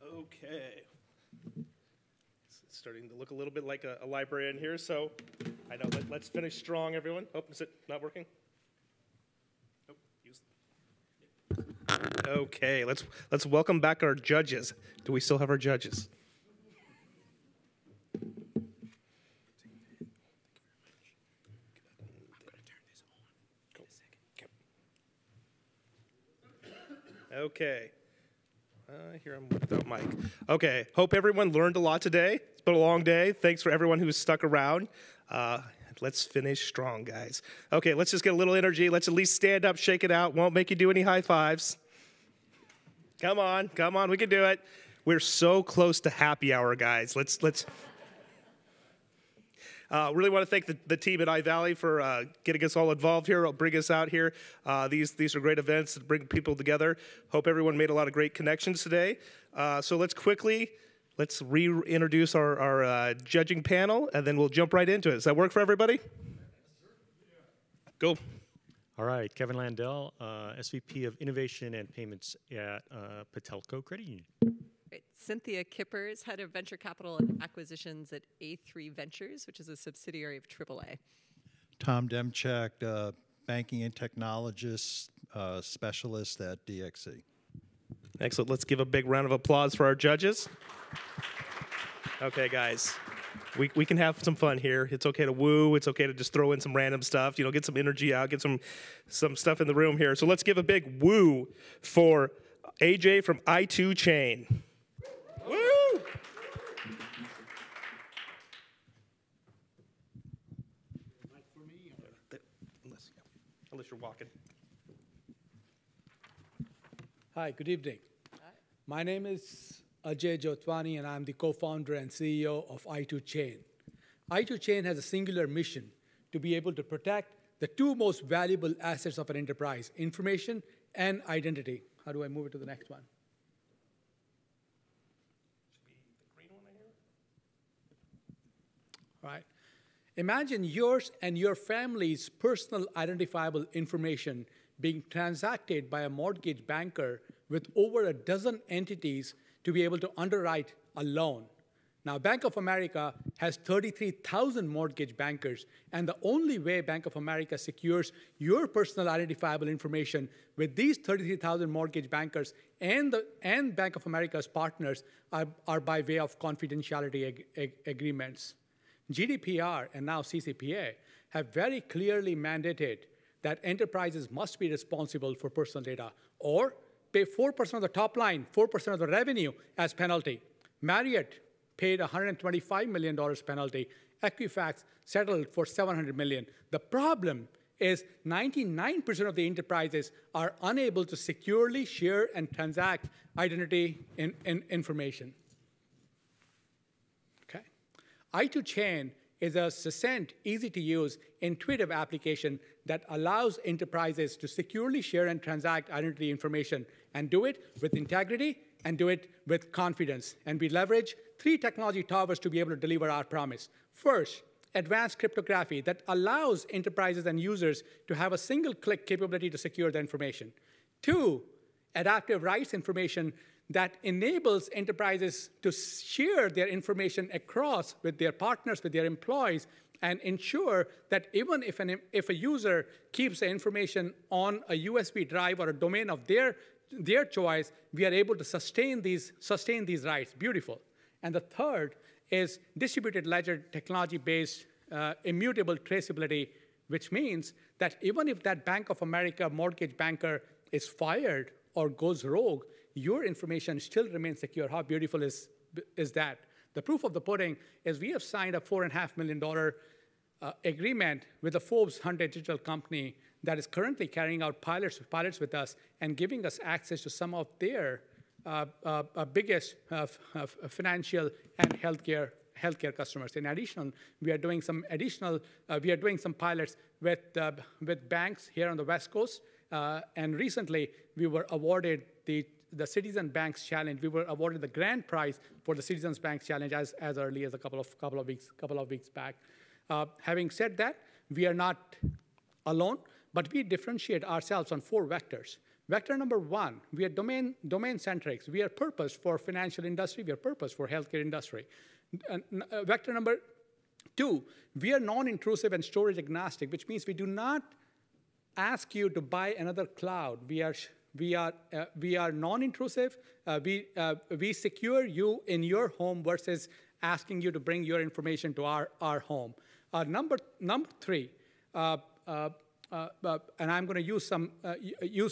Okay. It's starting to look a little bit like a library in here, so I know. Let's finish strong, everyone. Oh, is it not working? Oh, okay, let's welcome back our judges. Do we still have our judges? Okay. Here I'm without mic. Okay. Hope everyone learned a lot today. It's been a long day. Thanks for everyone who's stuck around. Let's finish strong, guys. Okay, let's just get a little energy. Let's at least stand up, shake it out. Won't make you do any high fives. Come on, we can do it. We're so close to happy hour, guys. Let's. Really want to thank the team at iValley for getting us all involved here, bring us out here. These are great events that bring people together. Hope everyone made a lot of great connections today. So let's reintroduce our judging panel, and then we'll jump right into it. Does that work for everybody? Go. All right, Kevin Landel, SVP of Innovation and Payments at Patelco Credit Union. Great. Cynthia Kueppers, Head of Venture Capital and Acquisitions at A3 Ventures, which is a subsidiary of AAA. Tom Demchak, Banking and Technologist Specialist at DXC. Excellent. Let's give a big round of applause for our judges. Okay, guys. We can have some fun here. It's okay to woo. It's okay to just throw in some random stuff. You know, get some energy out. Get some stuff in the room here. So let's give a big woo for AJ from i2chain. Woo! Unless you're walking. Hi, good evening. Hi. My name is Ajay Jotwani, and I'm the co-founder and CEO of i2chain. i2chain has a singular mission to be able to protect the two most valuable assets of an enterprise, information and identity. How do I move it to the next one? Should be the green one right here. All right. Imagine yours and your family's personal identifiable information being transacted by a mortgage banker with over a dozen entities to be able to underwrite a loan. Now, Bank of America has 33,000 mortgage bankers, and the only way Bank of America secures your personal identifiable information with these 33,000 mortgage bankers and Bank of America's partners are by way of confidentiality agreements. GDPR and now CCPA have very clearly mandated that enterprises must be responsible for personal data or pay 4% of the top line, 4% of the revenue as penalty. Marriott paid $125 million penalty. Equifax settled for $700 million. The problem is 99% of the enterprises are unable to securely share and transact identity information. Okay. i2chain is a succinct, easy-to-use, intuitive application that allows enterprises to securely share and transact identity information and do it with integrity and do it with confidence. And we leverage 3 technology towers to be able to deliver our promise. First, advanced cryptography that allows enterprises and users to have a single-click capability to secure the information. 2, adaptive rights information that enables enterprises to share their information across with their partners, with their employees, and ensure that even if a user keeps the information on a USB drive or a domain of their choice, we are able to sustain these rights. Beautiful. And the third is distributed ledger technology-based immutable traceability, which means that even if that Bank of America mortgage banker is fired or goes rogue, your information still remains secure. How beautiful is that? The proof of the pudding is we have signed a $4.5 million agreement with a Forbes 100 digital company that is currently carrying out pilots with us and giving us access to some of their biggest financial and healthcare customers. In addition, we are doing some pilots with banks here on the West Coast. And recently, we were awarded the Citizen Banks Challenge. We were awarded the grand prize for the Citizens Banks Challenge as early as a couple of weeks back. Having said that, we are not alone, but we differentiate ourselves on 4 vectors. Vector number 1, we are domain-centric. We are purposed for financial industry. We are purposed for healthcare industry. Vector number 2, we are non-intrusive and storage agnostic, which means we do not ask you to buy another cloud. We are non-intrusive. We secure you in your home versus asking you to bring your information to our home. Number 3, and I'm going to use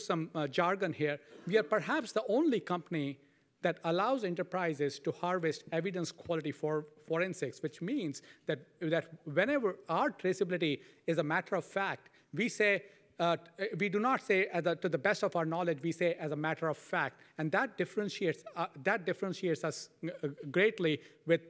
some jargon here. We are perhaps the only company that allows enterprises to harvest evidence quality for forensics, which means that whenever our traceability is a matter of fact, we say, we do not say to the best of our knowledge, we say as a matter of fact. And that differentiates us greatly with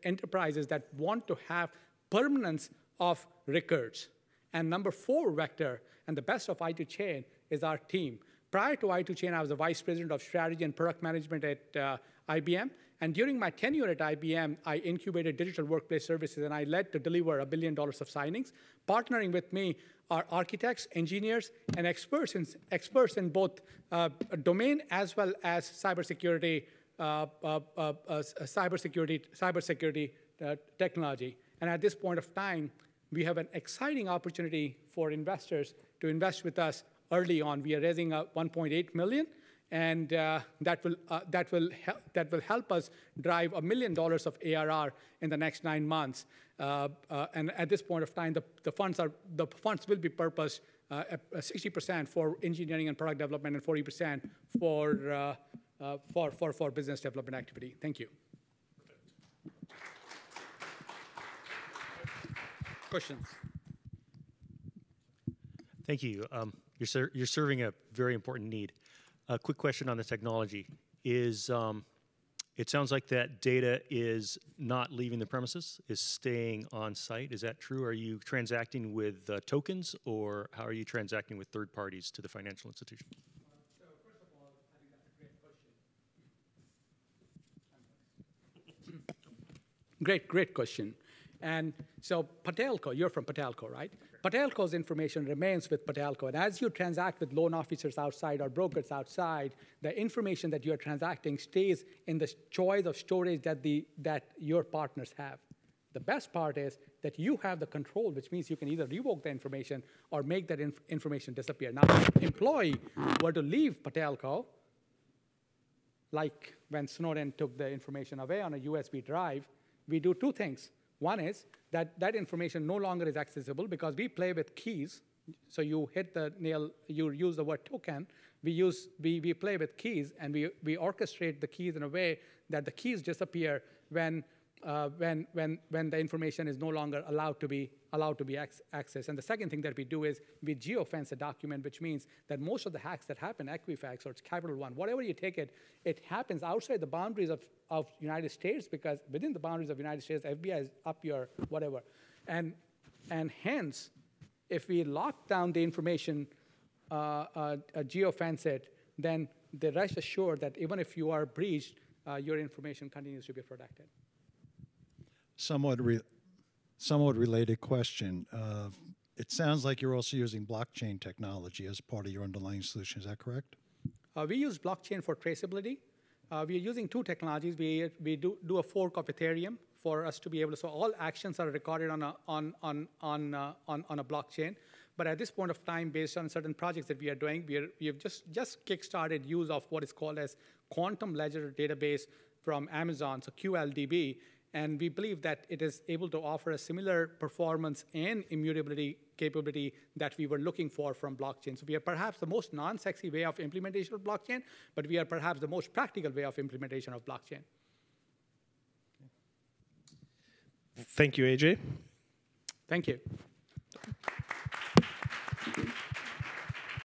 enterprises that want to have permanence of records. And number 4 vector, and the best of i2chain, is our team. Prior to i2chain, I was the vice president of strategy and product management at IBM. And during my tenure at IBM, I incubated digital workplace services, and I led to deliver $1 billion of signings. Partnering with me are architects, engineers, and experts in both domain as well as cybersecurity technology. And at this point of time, we have an exciting opportunity for investors to invest with us early on. We are raising $1.8 million, and that will help us drive $1 million of ARR in the next 9 months. And at this point of time, the funds will be purposed 60% for engineering and product development, and 40% for business development activity. Thank you. Questions? Thank you. You're serving a very important need. A quick question on the technology is, it sounds like that data is not leaving the premises, is staying on site. Is that true? Are you transacting with tokens, or how are you transacting with third parties to the financial institution? So first of all, I think that's a great question. Great question. And so Patelco, you're from Patelco, right? Patelco's information remains with Patelco. And as you transact with loan officers outside or brokers outside, the information that you're transacting stays in the choice of storage that your partners have. The best part is that you have the control, which means you can either revoke the information or make that information disappear. Now, if an employee were to leave Patelco, like when Snowden took the information away on a USB drive, we do 2 things. One is that information no longer is accessible because we play with keys. So you hit the nail, you use the word token. We play with keys, and we orchestrate the keys in a way that the keys disappear when the information is no longer allowed to be accessed. And the second thing that we do is we geofence a document, which means that most of the hacks that happen, Equifax or it's Capital One, whatever you take it, it happens outside the boundaries of United States, because within the boundaries of United States, FBI is up your whatever. And hence, if we lock down the information, geofence it, then the rest assured that even if you are breached, your information continues to be protected. Somewhat related question. It sounds like you're also using blockchain technology as part of your underlying solution. Is that correct? We use blockchain for traceability. We are using 2 technologies. We do a fork of Ethereum for us to be able to, so all actions are recorded on a blockchain. But at this point of time, based on certain projects that we are doing, we have just kickstarted use of what is called as quantum ledger database from Amazon, so QLDB. And we believe that it is able to offer a similar performance and immutability capability that we were looking for from blockchain. So we are perhaps the most non-sexy way of implementation of blockchain, but we are perhaps the most practical way of implementation of blockchain. Thank you, AJ. Thank you.